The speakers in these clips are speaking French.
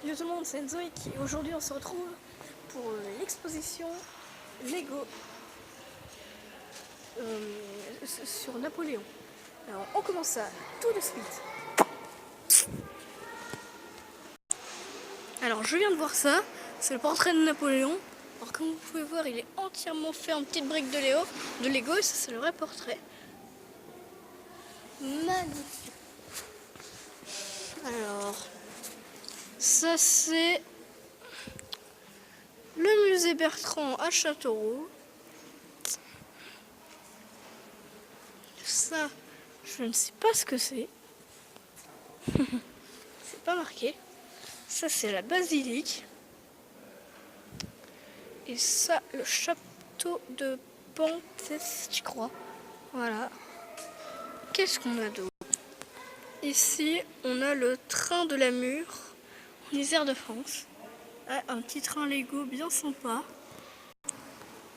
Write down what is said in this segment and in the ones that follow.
Yo tout le monde, c'est Enzoï qui aujourd'hui on se retrouve pour l'exposition Lego sur Napoléon. Alors on commence ça tout de suite. Alors je viens de voir ça, c'est le portrait de Napoléon. Alors comme vous pouvez voir, il est entièrement fait en petites briques de Lego et ça c'est le vrai portrait. Magnifique. Alors, ça c'est le musée Bertrand à Châteauroux. Ça, je ne sais pas ce que c'est. C'est pas marqué. Ça c'est la basilique. Et ça, le château de Pantès, je crois. Voilà. Qu'est-ce qu'on a d'autre? Ici, on a le train de la Mure en Isère de France. Ah, un petit train Lego bien sympa.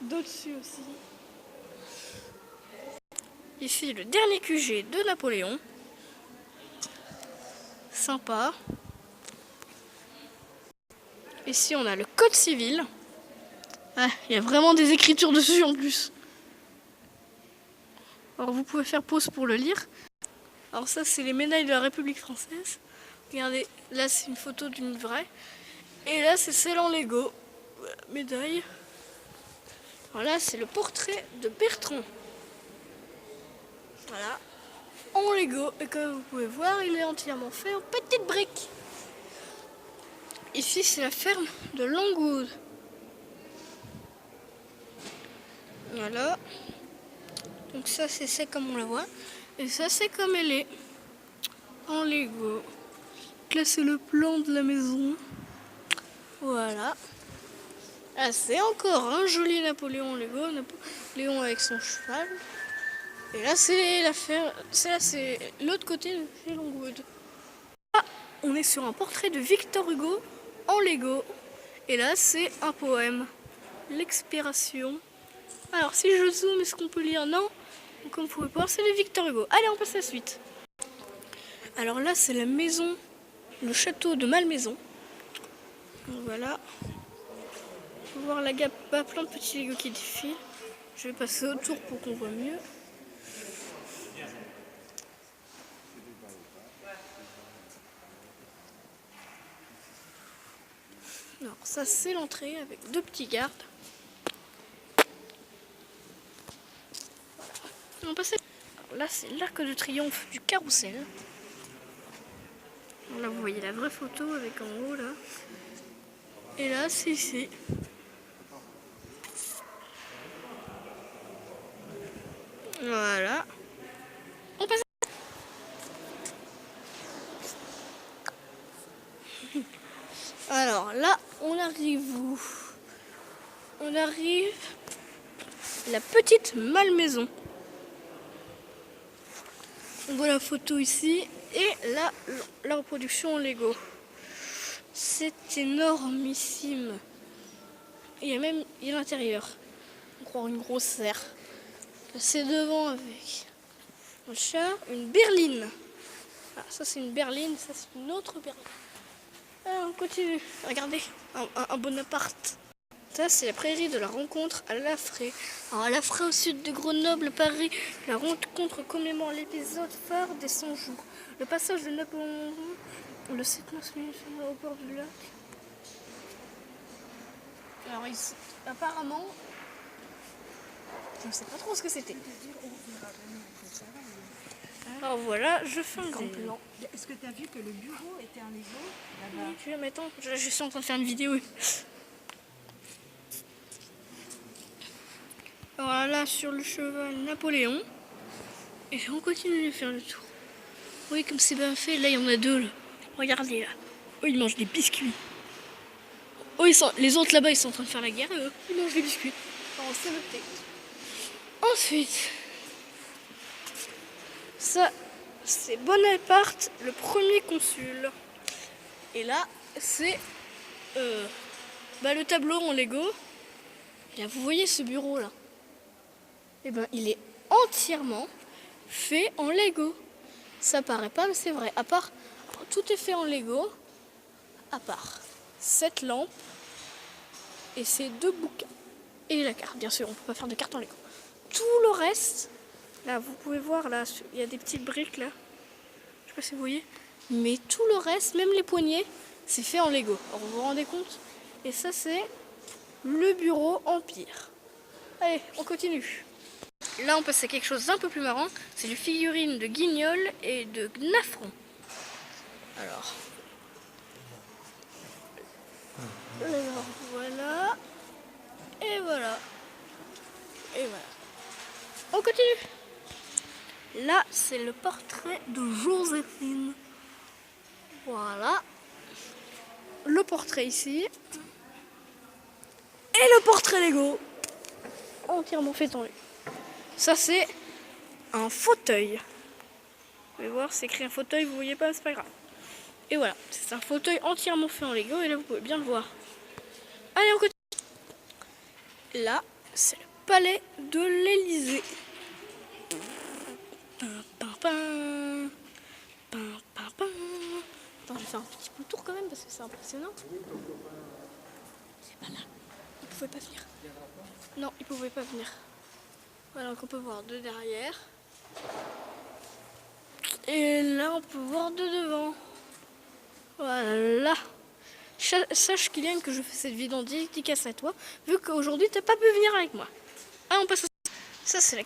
D'au-dessus aussi. Ici, le dernier QG de Napoléon. Sympa. Ici, on a le code civil. Ah, il y a vraiment des écritures dessus en plus. Alors, vous pouvez faire pause pour le lire. Alors ça, c'est les médailles de la République française. Regardez, là, c'est une photo d'une vraie. Et là, c'est celle en Lego. Voilà, médaille. Alors là, c'est le portrait de Bertrand. Voilà. En Lego. Et comme vous pouvez voir, il est entièrement fait en petites briques. Ici, c'est la ferme de Longwood. Voilà. Donc ça, c'est comme on la voit. Et ça, c'est comme elle est. En Lego. Là, c'est le plan de la maison. Voilà. Ah, c'est encore un joli Napoléon en Lego. Napoléon avec son cheval. Et là, c'est la ferme. Là, c'est l'autre côté de chez Longwood. Ah, on est sur un portrait de Victor Hugo en Lego. Et là, c'est un poème. L'expiration. Alors, si je zoome, est-ce qu'on peut lire? Non. Donc, comme vous pouvez voir, c'est de Victor Hugo. Allez, on passe à la suite. Alors là, c'est la maison, le château de Malmaison. Donc, voilà. On peut voir la gamme, plein de petits Lego qui défilent. Je vais passer autour pour qu'on voit mieux. Alors ça, c'est l'entrée avec deux petits gardes. Voilà. On passe à... Alors là, c'est l'arc de triomphe du carrousel. Alors là, vous voyez la vraie photo avec en haut là. Et là, c'est ici. Voilà. On passe. Alors là, on arrive où? On arrive à la petite Malmaison. On voit la photo ici et là, la reproduction en Lego. C'est énormissime. Il y a même l'intérieur. On croit une grosse serre. C'est devant avec un chat, une berline. Ah, ça c'est une berline, ça c'est une autre berline. Ah, on continue. Regardez, un Bonaparte. Ça c'est la prairie de la rencontre à Laffrey. Alors à Laffrey au sud de Grenoble, Paris, la rencontre commémore l'épisode phare des 100 jours. Le passage de Napoléon le 7 mars au port du lac. Alors apparemment, je ne sais pas trop ce que c'était. Alors voilà, je fais un grand plan. Est-ce que tu as vu que le bureau était un Lego là-bas? Oui, tu vas m'attendre, je suis en train de faire une vidéo. Alors là, sur le cheval Napoléon. Et on continue de faire le tour. Oui, comme c'est bien fait, là il y en a deux là. Regardez là. Oh, ils mangent des biscuits. Oh, les autres là-bas, ils sont en train de faire la guerre et eux, ils mangent des biscuits. Alors, c'est noté. Ensuite, ça, c'est Bonaparte, le premier consul. Et là, c'est le tableau en Lego. Et là, vous voyez ce bureau là? Et ben, il est entièrement fait en Lego. Ça paraît pas, mais c'est vrai. À part, tout est fait en Lego. à part cette lampe et ces 2 bouquins. Et la carte, bien sûr, on ne peut pas faire de carte en Lego. Tout le reste, là, vous pouvez voir, là, il y a des petites briques, là. Je sais pas si vous voyez. Mais tout le reste, même les poignées, c'est fait en Lego. Alors, vous vous rendez compte? Et ça, c'est le bureau Empire. Allez, on continue. Là, on passe à quelque chose d'un peu plus marrant. C'est les figurines de Guignol et de Gnafron. Alors voilà. Et voilà. Et voilà. On continue. Là, c'est le portrait de Joséphine. Voilà. Le portrait ici. Et le portrait Lego. Entièrement fait en lui. Ça, c'est un fauteuil. Vous pouvez voir, c'est écrit un fauteuil, vous voyez pas, c'est pas grave. Et voilà, c'est un fauteuil entièrement fait en Lego. Et là, vous pouvez bien le voir. Allez, on continue. Là, c'est le palais de l'Élysée. Attends, je vais faire un petit peu le tour quand même parce que c'est impressionnant. C'est pas là. Il pouvait pas venir. Non, il pouvait pas venir. Voilà, donc on peut voir de derrière. Et là, on peut voir de devant. Voilà. Sache, Kylian, que je fais cette vidéo en dédicace à toi, vu qu'aujourd'hui, t'as pas pu venir avec moi. Ah, on passe à... Ça, c'est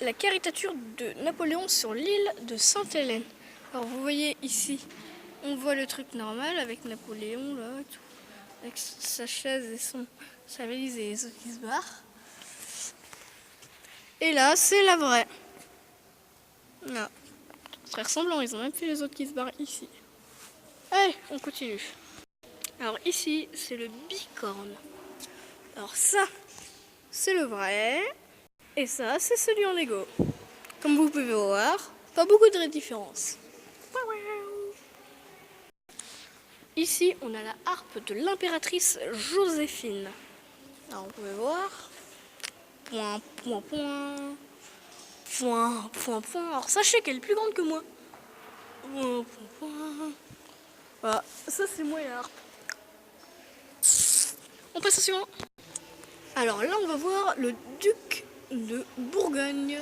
la caricature de Napoléon sur l'île de Sainte-Hélène. Alors, vous voyez ici, on voit le truc normal avec Napoléon, là, tout, avec sa chaise et sa valise et les autres qui se barrent. Et là, c'est la vraie. Là. C'est très ressemblant, ils ont même fait les autres qui se barrent ici. Allez, on continue. Alors ici, c'est le bicorne. Alors ça, c'est le vrai. Et ça, c'est celui en Lego. Comme vous pouvez voir, pas beaucoup de différence. Ici, on a la harpe de l'impératrice Joséphine. Alors vous pouvez voir. Point, point, point. Point, point, point. Alors sachez qu'elle est plus grande que moi. Point, point, point. Voilà, ça c'est moi et la harpe. On passe au suivant. Alors là, on va voir le duc de Bourgogne.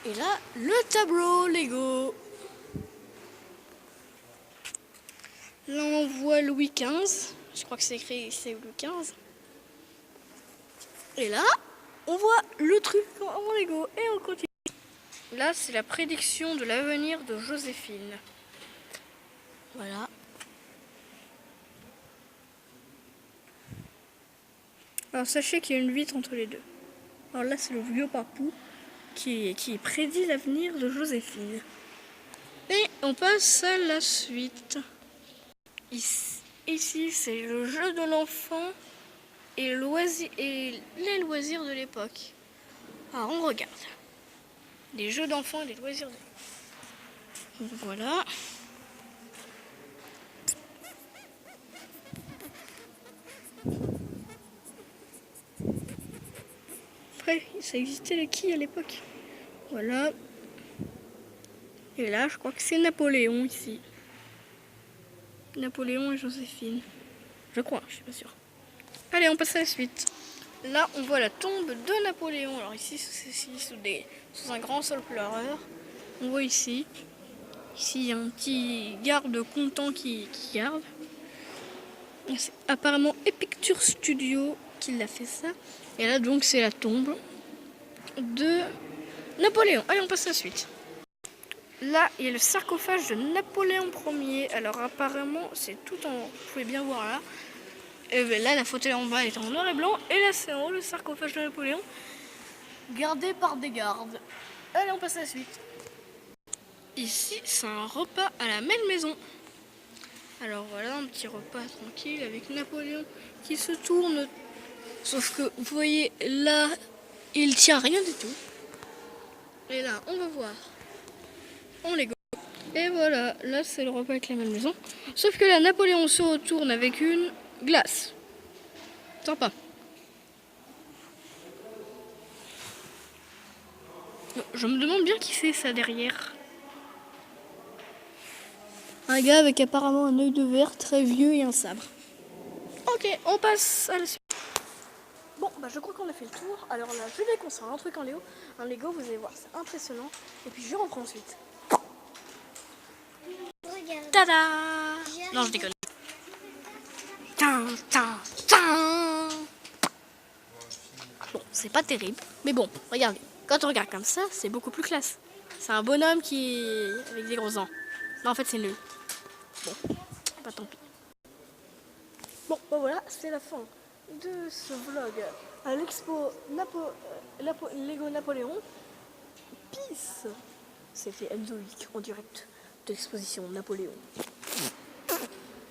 Et là, le tableau Lego. Là, on voit Louis XV. Je crois que c'est écrit ici Louis XV. Et là, on voit le truc en Lego. Et on continue. Là, c'est la prédiction de l'avenir de Joséphine. Voilà. Alors sachez qu'il y a une vitre entre les deux. Alors là, c'est le vieux papou qui prédit l'avenir de Joséphine. Et on passe à la suite. Ici, c'est le jeu de l'enfant et les loisirs de l'époque. Alors on regarde. Les jeux d'enfants et les loisirs de l'époque. Voilà. Après, ça existait les quilles à l'époque. Voilà. Et là, je crois que c'est Napoléon ici. Napoléon et Joséphine. Je crois, je suis pas sûre. Allez, on passe à la suite. Là, on voit la tombe de Napoléon. Alors ici, c'est sous un grand sol pleureur. On voit ici. Ici, il y a un petit garde content qui garde. C'est apparemment Epicture Studio qui l'a fait ça. Et là, donc, c'est la tombe de Napoléon. Allez, on passe à la suite. Là, il y a le sarcophage de Napoléon Ier. Alors, apparemment, c'est tout en... Vous pouvez bien voir là. Et bien, là, la photo en bas est en noir et blanc. Et là, c'est en haut le sarcophage de Napoléon, gardé par des gardes. Allez, on passe à la suite. Ici, c'est un repas à la même maison. Alors voilà, un petit repas tranquille avec Napoléon qui se tourne. Sauf que, vous voyez, là, il tient rien du tout. Et là, on va voir. On les go. Et voilà, là, c'est le repas avec la même maison. Sauf que là, Napoléon se retourne avec une glace. Sympa. Je me demande bien qui c'est ça derrière. Un gars avec apparemment un œil de verre très vieux et un sabre. Ok, on passe à la suite. Bon, bah je crois qu'on a fait le tour. Alors là, je vais construire un truc en Lego. Un Lego, vous allez voir, c'est impressionnant. Et puis je reprends ensuite. Regarde. Tada! Non, je déconne. Tin, tin, tin. Bon, c'est pas terrible, mais bon, regardez. Quand on regarde comme ça, c'est beaucoup plus classe. C'est un bonhomme qui est avec des gros dents. Non, en fait, c'est nul. Bon, pas tant pis. Bon, bah voilà, c'est la fin de ce vlog à l'expo Lego Napoléon. Peace. C'était Enzo Vic en direct de l'exposition Napoléon.